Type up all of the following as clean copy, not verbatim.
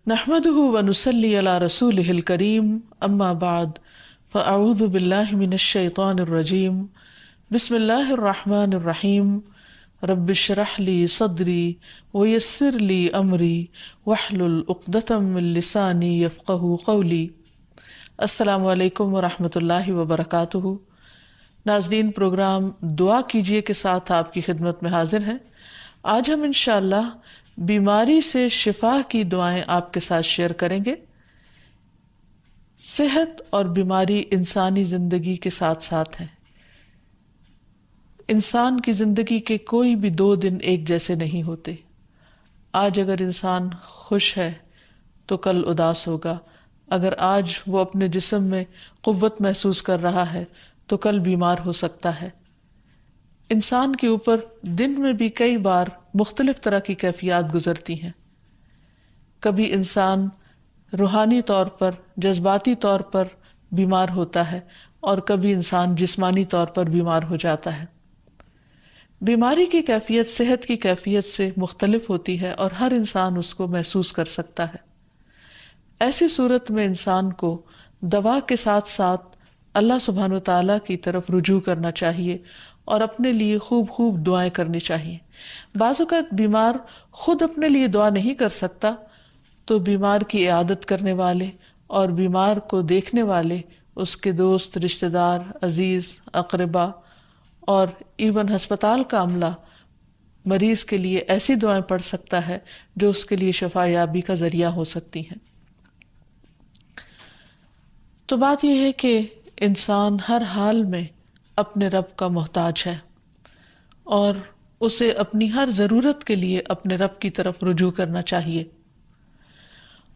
نحمده ونصلي على رسوله الكريم اما بعد فاعوذ بالله من الشيطان الرجيم بسم الله الرحمن الرحيم رب اشرح لي صدري ويسر لي امري واحلل عقدة من لساني يفقهوا قولي۔ السلام علیکم ورحمۃ اللہ وبرکاتہ۔ ناظرین، پروگرام دعا کیجئے کے ساتھ آپ کی خدمت میں حاضر ہیں۔ آج ہم انشاءاللہ بیماری سے شفا کی دعائیں آپ کے ساتھ شیئر کریں گے۔ صحت اور بیماری انسانی زندگی کے ساتھ ساتھ ہیں۔ انسان کی زندگی کے کوئی بھی 2 دن ایک جیسے نہیں ہوتے۔ آج اگر انسان خوش ہے تو کل اداس ہوگا، اگر آج وہ اپنے جسم میں قوت محسوس کر رہا ہے تو کل بیمار ہو سکتا ہے۔ انسان کے اوپر دن میں بھی کئی بار مختلف طرح کی کیفیات گزرتی ہیں۔ کبھی انسان روحانی طور پر، جذباتی طور پر بیمار ہوتا ہے اور کبھی انسان جسمانی طور پر بیمار ہو جاتا ہے۔ بیماری کی کیفیت صحت کی کیفیت سے مختلف ہوتی ہے اور ہر انسان اس کو محسوس کر سکتا ہے۔ ایسی صورت میں انسان کو دوا کے ساتھ ساتھ اللہ سبحانہ و تعالیٰ کی طرف رجوع کرنا چاہیے اور اپنے لیے خوب خوب دعائیں کرنی چاہیے۔ بعض اوقات بیمار خود اپنے لیے دعا نہیں کر سکتا تو بیمار کی عیادت کرنے والے اور بیمار کو دیکھنے والے، اس کے دوست، رشتہ دار، عزیز، اقربا اور ایون ہسپتال کا عملہ مریض کے لیے ایسی دعائیں پڑھ سکتا ہے جو اس کے لیے شفا یابی کا ذریعہ ہو سکتی ہیں۔ تو بات یہ ہے کہ انسان ہر حال میں اپنے رب کا محتاج ہے اور اسے اپنی ہر ضرورت کے لیے اپنے رب کی طرف رجوع کرنا چاہیے،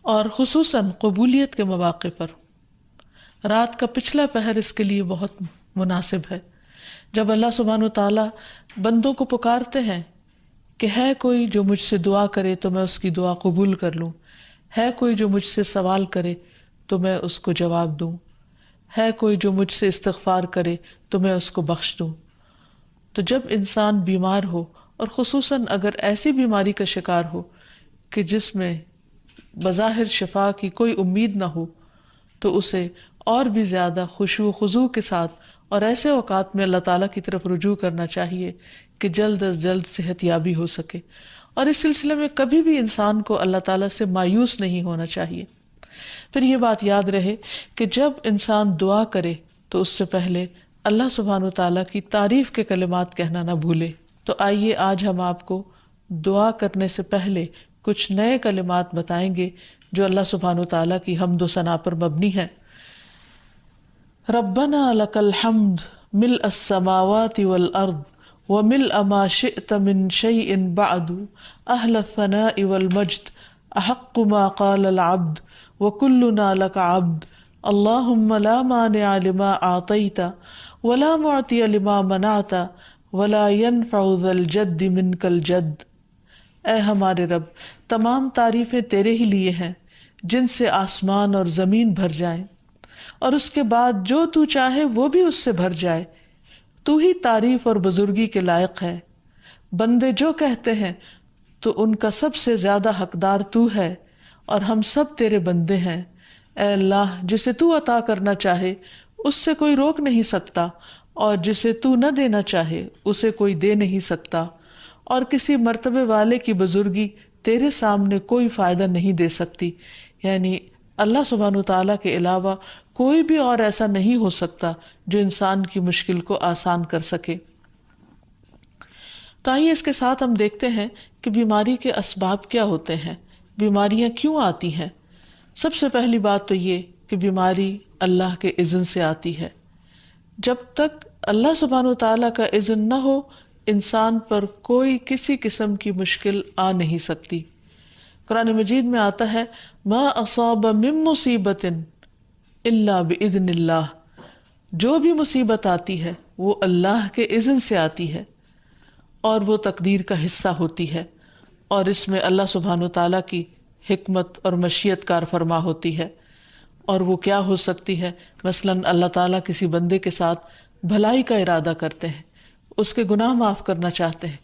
اور خصوصاً قبولیت کے مواقع پر۔ رات کا پچھلا پہر اس کے لیے بہت مناسب ہے، جب اللہ سبحانہ وتعالیٰ بندوں کو پکارتے ہیں کہ ہے کوئی جو مجھ سے دعا کرے تو میں اس کی دعا قبول کر لوں، ہے کوئی جو مجھ سے سوال کرے تو میں اس کو جواب دوں، ہے کوئی جو مجھ سے استغفار کرے تو میں اس کو بخش دوں۔ تو جب انسان بیمار ہو، اور خصوصاً اگر ایسی بیماری کا شکار ہو کہ جس میں بظاہر شفا کی کوئی امید نہ ہو، تو اسے اور بھی زیادہ خشوع و خضوع کے ساتھ اور ایسے اوقات میں اللہ تعالیٰ کی طرف رجوع کرنا چاہیے کہ جلد از جلد صحت یابی ہو سکے۔ اور اس سلسلے میں کبھی بھی انسان کو اللہ تعالیٰ سے مایوس نہیں ہونا چاہیے۔ پھر یہ بات یاد رہے کہ جب انسان دعا کرے تو اس سے پہلے اللہ سبحانہ وتعالیٰ کی تعریف کے کلمات کہنا نہ بھولے۔ تو آئیے آج ہم آپ کو دعا کرنے سے پہلے کچھ نئے کلمات بتائیں گے جو اللہ سبحانہ وتعالیٰ کی حمد و ثنا پر مبنی ہیں۔ ربنا لک الحمد ملء السماوات والارض وملء ما شئت من شیء بعد اہل الثناء والمجد احق ما قال العبد وكلنا لك عبد اللهم لا مانع لما اعطيت ولا معطي لما منعت ولا ينفع ذا الجد منك الجد۔ اے ہمارے رب، تمام تعریفیں تیرے ہی لیے ہیں جن سے آسمان اور زمین بھر جائیں، اور اس کے بعد جو تو چاہے وہ بھی اس سے بھر جائے۔ تو ہی تعریف اور بزرگی کے لائق ہے۔ بندے جو کہتے ہیں تو ان کا سب سے زیادہ حقدار تو ہے، اور ہم سب تیرے بندے ہیں۔ اے اللہ، جسے تو عطا کرنا چاہے اس سے کوئی روک نہیں سکتا، اور جسے تو نہ دینا چاہے اسے کوئی دے نہیں سکتا، اور کسی مرتبے والے کی بزرگی تیرے سامنے کوئی فائدہ نہیں دے سکتی۔ یعنی اللہ سبحانہ وتعالیٰ کے علاوہ کوئی بھی اور ایسا نہیں ہو سکتا جو انسان کی مشکل کو آسان کر سکے۔ تو آئیے اس کے ساتھ ہم دیکھتے ہیں کہ بیماری کے اسباب کیا ہوتے ہیں، بیماریاں کیوں آتی ہیں۔ سب سے پہلی بات تو یہ کہ بیماری اللہ کے اذن سے آتی ہے۔ جب تک اللہ سبحانہ وتعالیٰ کا اذن نہ ہو، انسان پر کوئی کسی قسم کی مشکل آ نہیں سکتی۔ قرآن مجید میں آتا ہے ما اصاب من مصیبت الا باذن اللہ، جو بھی مصیبت آتی ہے وہ اللہ کے اذن سے آتی ہے اور وہ تقدیر کا حصہ ہوتی ہے، اور اس میں اللہ سبحانہ وتعالیٰ کی حکمت اور مشیت کار فرما ہوتی ہے۔ اور وہ کیا ہو سکتی ہے؟ مثلاً اللہ تعالیٰ کسی بندے کے ساتھ بھلائی کا ارادہ کرتے ہیں، اس کے گناہ معاف کرنا چاہتے ہیں،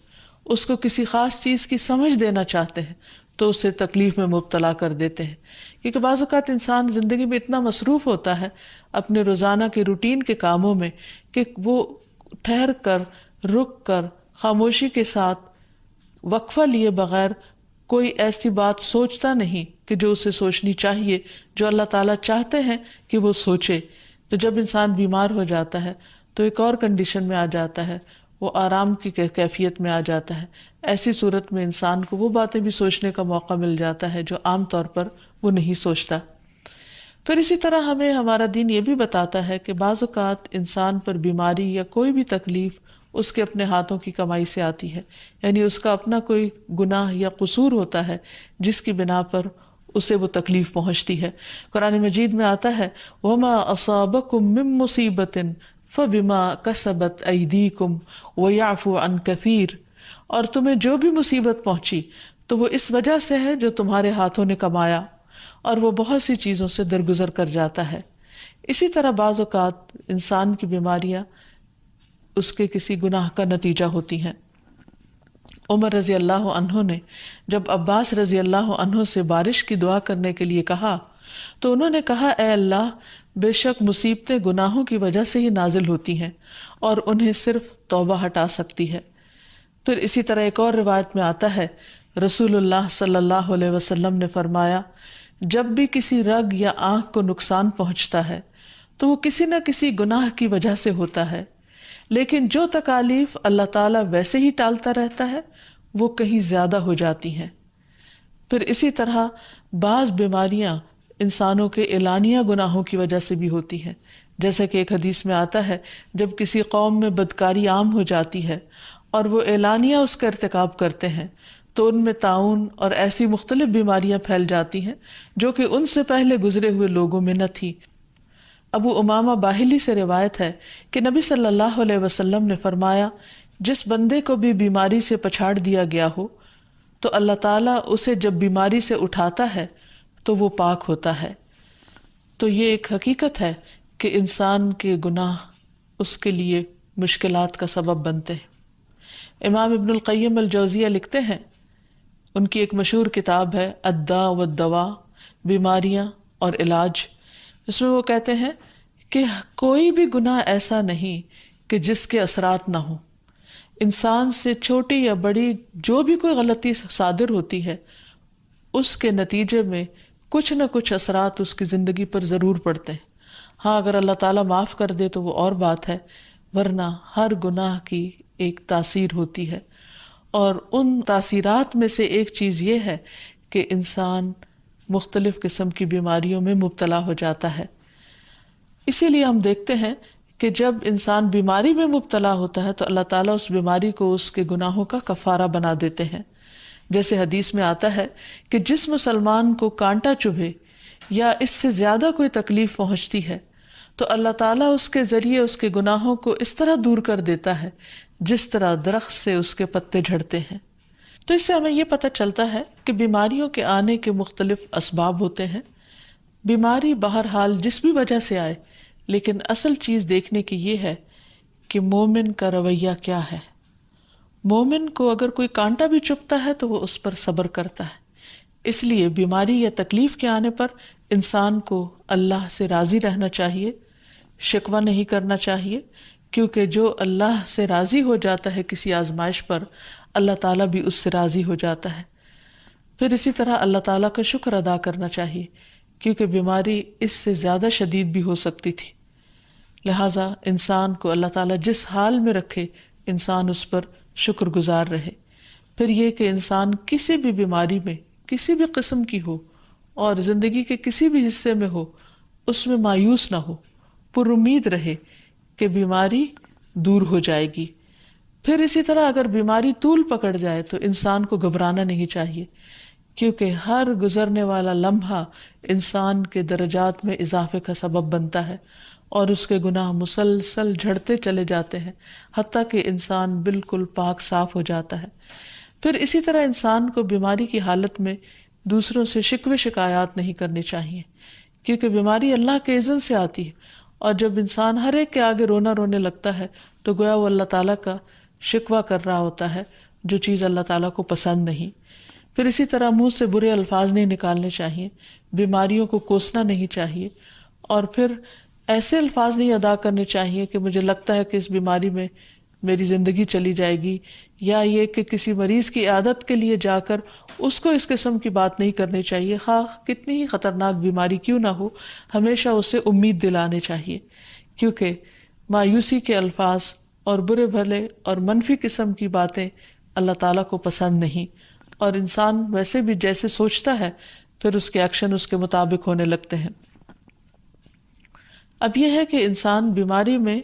اس کو کسی خاص چیز کی سمجھ دینا چاہتے ہیں، تو اسے تکلیف میں مبتلا کر دیتے ہیں. کیونکہ بعض اوقات انسان زندگی میں اتنا مصروف ہوتا ہے اپنے روزانہ کے روٹین کے کاموں میں کہ وہ ٹھہر کر، رک کر، خاموشی کے ساتھ وقفہ لیے بغیر کوئی ایسی بات سوچتا نہیں کہ جو اسے سوچنی چاہیے، جو اللہ تعالیٰ چاہتے ہیں کہ وہ سوچے. تو جب انسان بیمار ہو جاتا ہے تو ایک اور کنڈیشن میں آ جاتا ہے، وہ آرام کی کیفیت میں آ جاتا ہے. ایسی صورت میں انسان کو وہ باتیں بھی سوچنے کا موقع مل جاتا ہے جو عام طور پر وہ نہیں سوچتا. پھر اسی طرح ہمیں ہمارا دین یہ بھی بتاتا ہے کہ بعض اوقات انسان پر بیماری یا کوئی بھی تکلیف اس کے اپنے ہاتھوں کی کمائی سے آتی ہے، یعنی اس کا اپنا کوئی گناہ یا قصور ہوتا ہے جس کی بنا پر اسے وہ تکلیف پہنچتی ہے. قرآن مجید میں آتا ہے وَمَا أَصَابَكُم مِّن مُّصِيبَةٍ فَبِمَا كَسَبَتْ أَيْدِيكُمْ وَيَعْفُو عَن كَثِيرٍ، اور تمہیں جو بھی مصیبت پہنچی تو وہ اس وجہ سے ہے جو تمہارے ہاتھوں نے کمایا، اور وہ بہت سی چیزوں سے درگزر کر جاتا ہے. اسی طرح بعض اوقات انسان کی بیماریاں اس کے کسی گناہ کا نتیجہ ہوتی ہیں. عمر رضی اللہ عنہ نے جب عباس رضی اللہ عنہ سے بارش کی دعا کرنے کے لیے کہا تو انہوں نے کہا اے اللہ، بے شک مصیبتیں گناہوں کی وجہ سے ہی نازل ہوتی ہیں اور انہیں صرف توبہ ہٹا سکتی ہے. پھر اسی طرح ایک اور روایت میں آتا ہے رسول اللہ صلی اللہ علیہ وسلم نے فرمایا جب بھی کسی رگ یا آنکھ کو نقصان پہنچتا ہے تو وہ کسی نہ کسی گناہ کی وجہ سے ہوتا ہے، لیکن جو تکالیف اللہ تعالیٰ ویسے ہی ٹالتا رہتا ہے وہ کہیں زیادہ ہو جاتی ہیں. پھر اسی طرح بعض بیماریاں انسانوں کے اعلانیہ گناہوں کی وجہ سے بھی ہوتی ہیں، جیسا کہ ایک حدیث میں آتا ہے جب کسی قوم میں بدکاری عام ہو جاتی ہے اور وہ اعلانیہ اس کا ارتکاب کرتے ہیں تو ان میں طاعون اور ایسی مختلف بیماریاں پھیل جاتی ہیں جو کہ ان سے پہلے گزرے ہوئے لوگوں میں نہ تھی. ابو امامہ باہلی سے روایت ہے کہ نبی صلی اللہ علیہ وسلم نے فرمایا جس بندے کو بھی بیماری سے پچھاڑ دیا گیا ہو تو اللہ تعالیٰ اسے جب بیماری سے اٹھاتا ہے تو وہ پاک ہوتا ہے. تو یہ ایک حقیقت ہے کہ انسان کے گناہ اس کے لیے مشکلات کا سبب بنتے ہیں. امام ابن القیم الجوزیہ لکھتے ہیں، ان کی ایک مشہور کتاب ہے الداء والدواء، بیماریاں اور علاج. اس میں وہ کہتے ہیں کہ کوئی بھی گناہ ایسا نہیں کہ جس کے اثرات نہ ہوں. انسان سے چھوٹی یا بڑی جو بھی کوئی غلطی صادر ہوتی ہے اس کے نتیجے میں کچھ نہ کچھ اثرات اس کی زندگی پر ضرور پڑتے ہیں. ہاں اگر اللہ تعالیٰ معاف کر دے تو وہ اور بات ہے، ورنہ ہر گناہ کی ایک تاثیر ہوتی ہے، اور ان تاثیرات میں سے ایک چیز یہ ہے کہ انسان مختلف قسم کی بیماریوں میں مبتلا ہو جاتا ہے. اسی لیے ہم دیکھتے ہیں کہ جب انسان بیماری میں مبتلا ہوتا ہے تو اللہ تعالیٰ اس بیماری کو اس کے گناہوں کا کفارہ بنا دیتے ہیں. جیسے حدیث میں آتا ہے کہ جس مسلمان کو کانٹا چبھے یا اس سے زیادہ کوئی تکلیف پہنچتی ہے تو اللہ تعالیٰ اس کے ذریعے اس کے گناہوں کو اس طرح دور کر دیتا ہے جس طرح درخت سے اس کے پتے جھڑتے ہیں. تو اس سے ہمیں یہ پتہ چلتا ہے کہ بیماریوں کے آنے کے مختلف اسباب ہوتے ہیں. بیماری بہرحال جس بھی وجہ سے آئے، لیکن اصل چیز دیکھنے کی یہ ہے کہ مومن کا رویہ کیا ہے. مومن کو اگر کوئی کانٹا بھی چبھتا ہے تو وہ اس پر صبر کرتا ہے. اس لیے بیماری یا تکلیف کے آنے پر انسان کو اللہ سے راضی رہنا چاہیے، شکوہ نہیں کرنا چاہیے، کیونکہ جو اللہ سے راضی ہو جاتا ہے کسی آزمائش پر، اللہ تعالیٰ بھی اس سے راضی ہو جاتا ہے. پھر اسی طرح اللہ تعالیٰ کا شکر ادا کرنا چاہیے، کیونکہ بیماری اس سے زیادہ شدید بھی ہو سکتی تھی. لہٰذا انسان کو اللہ تعالیٰ جس حال میں رکھے انسان اس پر شکر گزار رہے. پھر یہ کہ انسان کسی بھی بیماری میں کسی بھی قسم کی ہو اور زندگی کے کسی بھی حصے میں ہو اس میں مایوس نہ ہو، پر امید رہے کہ بیماری دور ہو جائے گی. پھر اسی طرح اگر بیماری طول پکڑ جائے تو انسان کو گھبرانا نہیں چاہیے، کیونکہ ہر گزرنے والا لمحہ انسان کے درجات میں اضافے کا سبب بنتا ہے اور اس کے گناہ مسلسل جھڑتے چلے جاتے ہیں حتیٰ کہ انسان بالکل پاک صاف ہو جاتا ہے. پھر اسی طرح انسان کو بیماری کی حالت میں دوسروں سے شکوے شکایات نہیں کرنی چاہیے، کیونکہ بیماری اللہ کے اذن سے آتی ہے، اور جب انسان ہر ایک کے آگے رونے لگتا ہے تو گویا وہ اللہ تعالیٰ کا شکوہ کر رہا ہوتا ہے، جو چیز اللہ تعالیٰ کو پسند نہیں. پھر اسی طرح منہ سے برے الفاظ نہیں نکالنے چاہیے، بیماریوں کو کوسنا نہیں چاہیے، اور پھر ایسے الفاظ نہیں ادا کرنے چاہیے کہ مجھے لگتا ہے کہ اس بیماری میں میری زندگی چلی جائے گی، یا یہ کہ کسی مریض کی عیادت کے لیے جا کر اس کو اس قسم کی بات نہیں کرنی چاہیے، خواہ کتنی ہی خطرناک بیماری کیوں نہ ہو، ہمیشہ اسے امید دلانے چاہیے، کیونکہ مایوسی کے الفاظ اور برے بھلے اور منفی قسم کی باتیں اللہ تعالیٰ کو پسند نہیں، اور انسان ویسے بھی جیسے سوچتا ہے پھر اس کے ایکشن اس کے مطابق ہونے لگتے ہیں۔ اب یہ ہے کہ انسان بیماری میں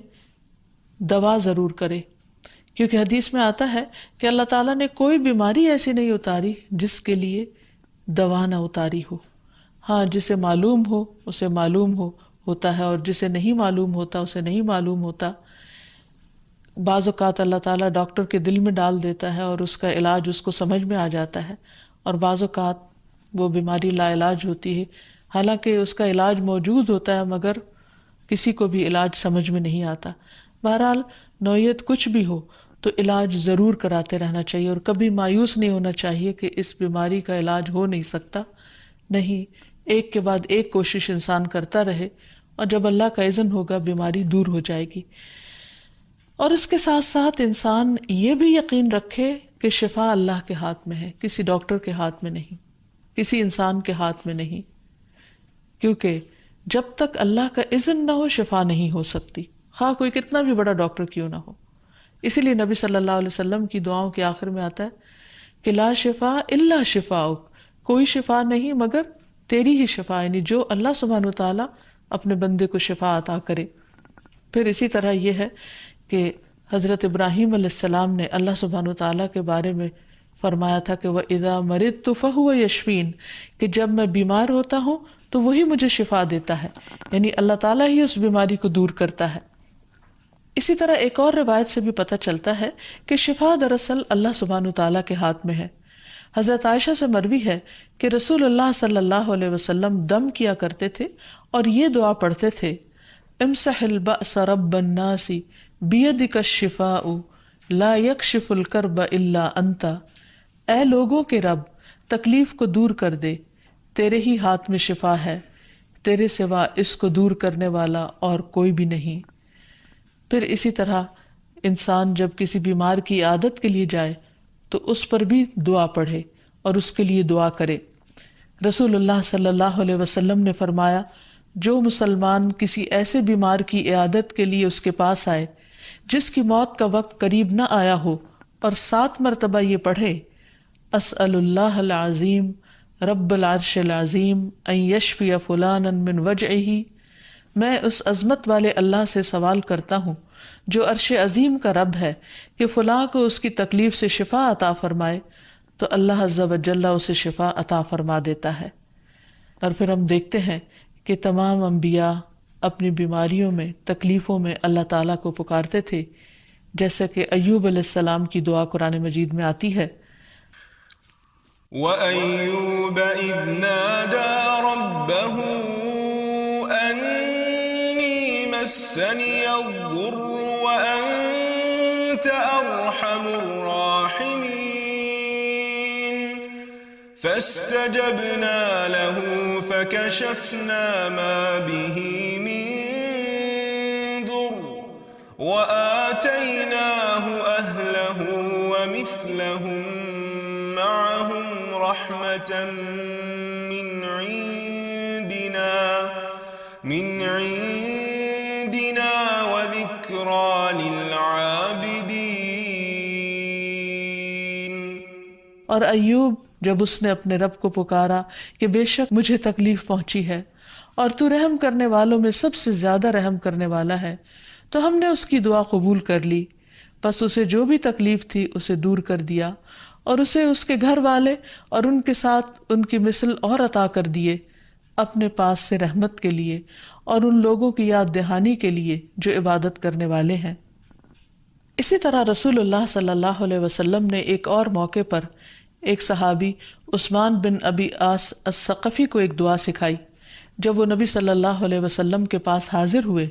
دوا ضرور کرے، کیونکہ حدیث میں آتا ہے کہ اللہ تعالیٰ نے کوئی بیماری ایسی نہیں اتاری جس کے لیے دوا نہ اتاری ہو۔ ہاں، جسے معلوم ہو اسے معلوم ہوتا ہے، اور جسے نہیں معلوم ہوتا اسے نہیں معلوم ہوتا۔ بعض اوقات اللہ تعالیٰ ڈاکٹر کے دل میں ڈال دیتا ہے اور اس کا علاج اس کو سمجھ میں آ جاتا ہے، اور بعض اوقات وہ بیماری لا علاج ہوتی ہے، حالانکہ اس کا علاج موجود ہوتا ہے مگر کسی کو بھی علاج سمجھ میں نہیں آتا۔ بہرحال نوعیت کچھ بھی ہو تو علاج ضرور کراتے رہنا چاہیے، اور کبھی مایوس نہیں ہونا چاہیے کہ اس بیماری کا علاج ہو نہیں سکتا، نہیں، ایک کے بعد ایک کوشش انسان کرتا رہے، اور جب اللہ کا اذن ہوگا بیماری دور ہو جائے گی۔ اور اس کے ساتھ ساتھ انسان یہ بھی یقین رکھے کہ شفا اللہ کے ہاتھ میں ہے، کسی ڈاکٹر کے ہاتھ میں نہیں، کسی انسان کے ہاتھ میں نہیں، کیونکہ جب تک اللہ کا اذن نہ ہو شفا نہیں ہو سکتی، خواہ کوئی کتنا بھی بڑا ڈاکٹر کیوں نہ ہو۔ اسی لیے نبی صلی اللہ علیہ وسلم کی دعاؤں کے آخر میں آتا ہے کہ لا شفا الا شفاؤک، کوئی شفا نہیں مگر تیری ہی شفا، یعنی جو اللہ سبحانہ وتعالیٰ اپنے بندے کو شفا عطا کرے۔ پھر اسی طرح یہ ہے کہ حضرت ابراہیم علیہ السلام نے اللہ سبحانہ وتعالیٰ کے بارے میں فرمایا تھا کہ وَإِذَا مَرِضْتُ فَهُوَ يَشْفِينِ، کہ جب میں بیمار ہوتا ہوں تو وہی مجھے شفا دیتا ہے، یعنی اللہ تعالیٰ ہی اس بیماری کو دور کرتا ہے۔ اسی طرح ایک اور روایت سے بھی پتہ چلتا ہے کہ شفا دراصل اللہ سبحانہ وتعالیٰ کے ہاتھ میں ہے۔ حضرت عائشہ سے مروی ہے کہ رسول اللہ صلی اللہ علیہ وسلم دم کیا کرتے تھے اور یہ دعا پڑھتے تھے، امسح البأس رب الناس بیدک الشفاء لا یکشف الکرب الا انت، اے لوگوں کے رب تکلیف کو دور کر دے، تیرے ہی ہاتھ میں شفا ہے، تیرے سوا اس کو دور کرنے والا اور کوئی بھی نہیں۔ پھر اسی طرح انسان جب کسی بیمار کی عادت کے لیے جائے تو اس پر بھی دعا پڑھے اور اس کے لیے دعا کرے۔ رسول اللہ صلی اللہ علیہ وسلم نے فرمایا، جو مسلمان کسی ایسے بیمار کی عیادت کے لیے اس کے پاس آئے جس کی موت کا وقت قریب نہ آیا ہو اور 7 مرتبہ یہ پڑھے، اسأل اللہ العظیم رب العرش العظیم ان یشفی فلانا من وجعہ، میں اس عظمت والے اللہ سے سوال کرتا ہوں جو عرش عظیم کا رب ہے کہ فلاں کو اس کی تکلیف سے شفا عطا فرمائے، تو اللہ عز و جل اسے شفا عطا فرما دیتا ہے۔ اور پھر ہم دیکھتے ہیں کہ تمام انبیاء اپنی بیماریوں میں، تکلیفوں میں اللہ تعالیٰ کو پکارتے تھے، جیسا کہ ایوب علیہ السلام کی دعا قرآن مجید میں آتی ہے، وَأَيُّوبَ إِذْ نَادَى رَبَّهُ أَنِّي مَسَّنِيَ الضُّرُّ وَأَنْتَ أَرْحَمُ الرَّاحِمِينَ فَاسْتَجَبْنَا لَهُ فَكَشَفْنَا مَا بِهِ مِنْ ضُرٍّ وَآتَيْنَاهُ أَهْلَهُ وَمِثْلَهُمْ معهم رحمة من عندنا وذكرى للعابدين۔ اور ایوب جب اس نے اپنے رب کو پکارا کہ بے شک مجھے تکلیف پہنچی ہے اور تو رحم کرنے والوں میں سب سے زیادہ رحم کرنے والا ہے، تو ہم نے اس کی دعا قبول کر لی، پس اسے جو بھی تکلیف تھی اسے دور کر دیا، اور اسے اس کے گھر والے اور ان کے ساتھ ان کی مثل اور عطا کر دیے، اپنے پاس سے رحمت کے لیے اور ان لوگوں کی یاد دہانی کے لیے جو عبادت کرنے والے ہیں۔ اسی طرح رسول اللہ صلی اللہ علیہ وسلم نے ایک اور موقع پر ایک صحابی عثمان بن ابی عاص الثقفی کو ایک دعا سکھائی۔ جب وہ نبی صلی اللہ علیہ وسلم کے پاس حاضر ہوئے،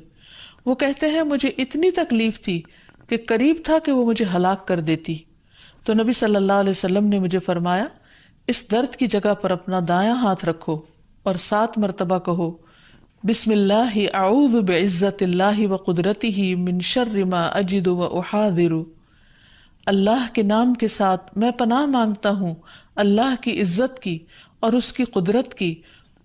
وہ کہتے ہیں مجھے اتنی تکلیف تھی کہ قریب تھا کہ وہ مجھے ہلاک کر دیتی، تو نبی صلی اللہ علیہ وسلم نے مجھے فرمایا اس درد کی جگہ پر اپنا دایاں ہاتھ رکھو اور 7 مرتبہ کہو بسم اللہ اعوذ بعزت اللہ وقدرتہ من شر ما اجد واحاذر، اللہ کے نام کے ساتھ میں پناہ مانگتا ہوں اللہ کی عزت کی اور اس کی قدرت کی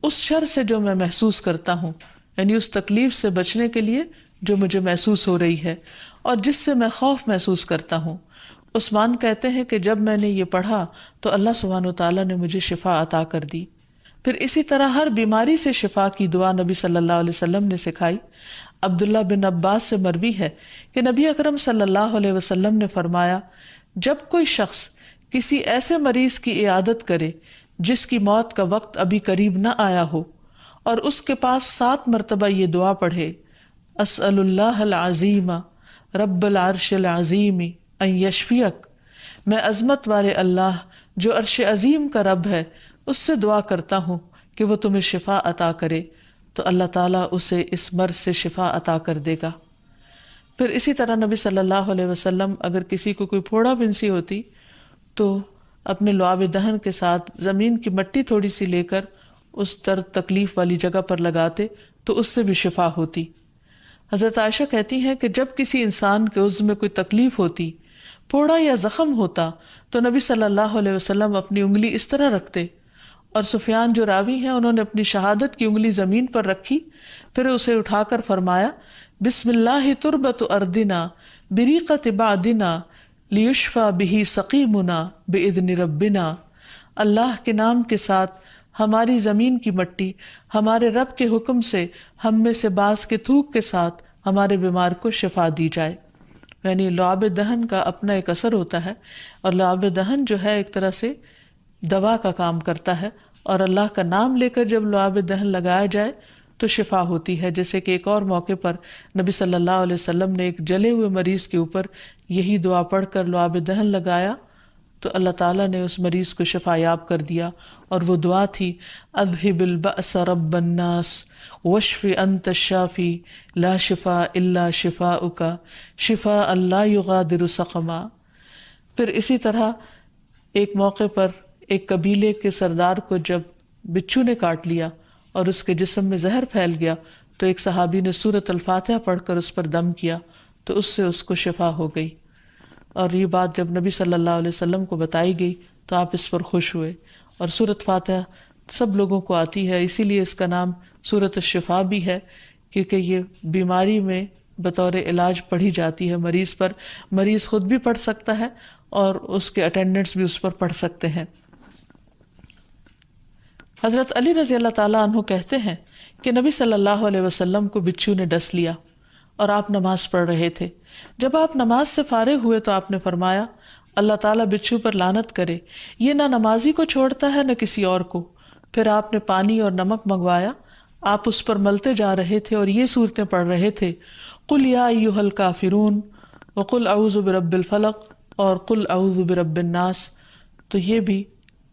اس شر سے جو میں محسوس کرتا ہوں، یعنی اس تکلیف سے بچنے کے لیے جو مجھے محسوس ہو رہی ہے اور جس سے میں خوف محسوس کرتا ہوں۔ عثمان کہتے ہیں کہ جب میں نے یہ پڑھا تو اللہ سبحانہ وتعالیٰ نے مجھے شفا عطا کر دی۔ پھر اسی طرح ہر بیماری سے شفا کی دعا نبی صلی اللہ علیہ وسلم نے سکھائی۔ عبداللہ بن عباس سے مروی ہے کہ نبی اکرم صلی اللہ علیہ وسلم نے فرمایا، جب کوئی شخص کسی ایسے مریض کی عیادت کرے جس کی موت کا وقت ابھی قریب نہ آیا ہو اور اس کے پاس 7 مرتبہ یہ دعا پڑھے، اسأل اللہ العظیم رب العرش العظیم ان یشفیک، میں عظمت والے اللہ جو عرش عظیم کا رب ہے اس سے دعا کرتا ہوں کہ وہ تمہیں شفا عطا کرے، تو اللہ تعالیٰ اسے اس مرض سے شفا عطا کر دے گا۔ پھر اسی طرح نبی صلی اللہ علیہ وسلم اگر کسی کو کوئی پھوڑا بنسی ہوتی تو اپنے لعاب دہن کے ساتھ زمین کی مٹی تھوڑی سی لے کر اس درد تکلیف والی جگہ پر لگاتے تو اس سے بھی شفا ہوتی۔ حضرت عائشہ کہتی ہیں کہ جب کسی انسان کے عضو میں کوئی تکلیف ہوتی، پھوڑا یا زخم ہوتا، تو نبی صلی اللہ علیہ وسلم اپنی انگلی اس طرح رکھتے، اور سفیان جو راوی ہیں انہوں نے اپنی شہادت کی انگلی زمین پر رکھی، پھر اسے اٹھا کر فرمایا بسم اللہ تربت اردنا بریقت بعدنا لیشفى به سقیمنا باذن ربنا، اللہ کے نام کے ساتھ ہماری زمین کی مٹی ہمارے رب کے حکم سے ہم میں سے بعض کے تھوک کے ساتھ ہمارے بیمار کو شفا دی جائے۔ یعنی لعاب دہن کا اپنا ایک اثر ہوتا ہے، اور لعاب دہن جو ہے ایک طرح سے دوا کا کام کرتا ہے، اور اللہ کا نام لے کر جب لعاب دہن لگایا جائے تو شفا ہوتی ہے۔ جیسے کہ ایک اور موقع پر نبی صلی اللہ علیہ وسلم نے ایک جلے ہوئے مریض کے اوپر یہی دعا پڑھ کر لعاب دہن لگایا تو اللہ تعالیٰ نے اس مریض کو شفا یاب کر دیا، اور وہ دعا تھی اذہب البأس رب الناس واشف انت الشافی لا شفاء الا شفاؤک شفاء لا یغادر سقما۔ پھر اسی طرح ایک موقع پر ایک قبیلے کے سردار کو جب بچھو نے کاٹ لیا اور اس کے جسم میں زہر پھیل گیا تو ایک صحابی نے سورۃ الفاتحہ پڑھ کر اس پر دم کیا تو اس سے اس کو شفا ہو گئی، اور یہ بات جب نبی صلی اللہ علیہ وسلم کو بتائی گئی تو آپ اس پر خوش ہوئے۔ اور سورۃ فاتحہ سب لوگوں کو آتی ہے، اسی لیے اس کا نام سورۃ الشفا بھی ہے، کیونکہ یہ بیماری میں بطور علاج پڑھی جاتی ہے مریض پر، مریض خود بھی پڑھ سکتا ہے اور اس کے اٹینڈنٹس بھی اس پر پڑھ سکتے ہیں۔ حضرت علی رضی اللہ تعالیٰ عنہ کہتے ہیں کہ نبی صلی اللہ علیہ وسلم کو بچھو نے ڈس لیا اور آپ نماز پڑھ رہے تھے۔ جب آپ نماز سے فارغ ہوئے تو آپ نے فرمایا اللہ تعالیٰ بچھو پر لعنت کرے، یہ نہ نمازی کو چھوڑتا ہے نہ کسی اور کو۔ پھر آپ نے پانی اور نمک منگوایا، آپ اس پر ملتے جا رہے تھے اور یہ صورتیں پڑھ رہے تھے قل یا ایھا الکافرون وقل اعوذ برب الفلق اور قل اعوذ برب الناس، تو یہ بھی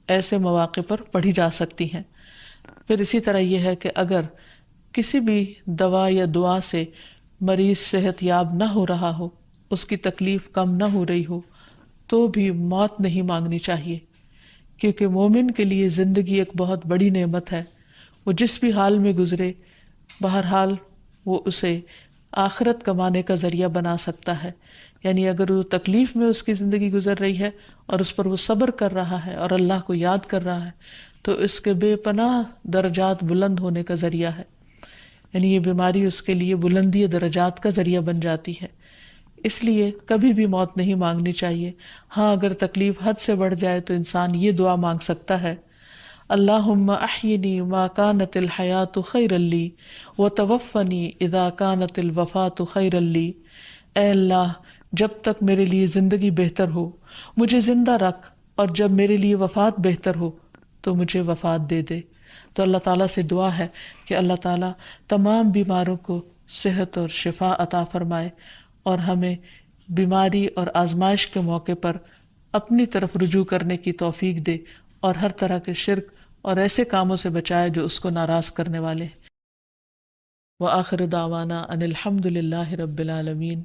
ایسے مواقع پر پڑھی جا سکتی ہیں۔ پھر اسی طرح یہ ہے کہ اگر کسی بھی دوا یا دعا سے مریض صحت یاب نہ ہو رہا ہو، اس کی تکلیف کم نہ ہو رہی ہو، تو بھی موت نہیں مانگنی چاہیے، کیونکہ مومن کے لیے زندگی ایک بہت بڑی نعمت ہے۔ وہ جس بھی حال میں گزرے، بہرحال وہ اسے آخرت کمانے کا ذریعہ بنا سکتا ہے۔ یعنی اگر وہ تکلیف میں اس کی زندگی گزر رہی ہے اور اس پر وہ صبر کر رہا ہے اور اللہ کو یاد کر رہا ہے تو اس کے بے پناہ درجات بلند ہونے کا ذریعہ ہے۔ یعنی یہ بیماری اس کے لیے بلندی درجات کا ذریعہ بن جاتی ہے، اس لیے کبھی بھی موت نہیں مانگنی چاہیے۔ ہاں اگر تکلیف حد سے بڑھ جائے تو انسان یہ دعا مانگ سکتا ہے اللہم احینی ما کانت الحیات خیرا لی وتوفنی اذا کانت الوفات خیرا لی، اے اللہ جب تک میرے لیے زندگی بہتر ہو مجھے زندہ رکھ، اور جب میرے لیے وفات بہتر ہو تو مجھے وفات دے دے۔ تو اللہ تعالیٰ سے دعا ہے کہ اللہ تعالیٰ تمام بیماروں کو صحت اور شفا عطا فرمائے، اور ہمیں بیماری اور آزمائش کے موقع پر اپنی طرف رجوع کرنے کی توفیق دے، اور ہر طرح کے شرک اور ایسے کاموں سے بچائے جو اس کو ناراض کرنے والے ہیں۔ وآخر دعوانا ان الحمد للہ رب العالمین۔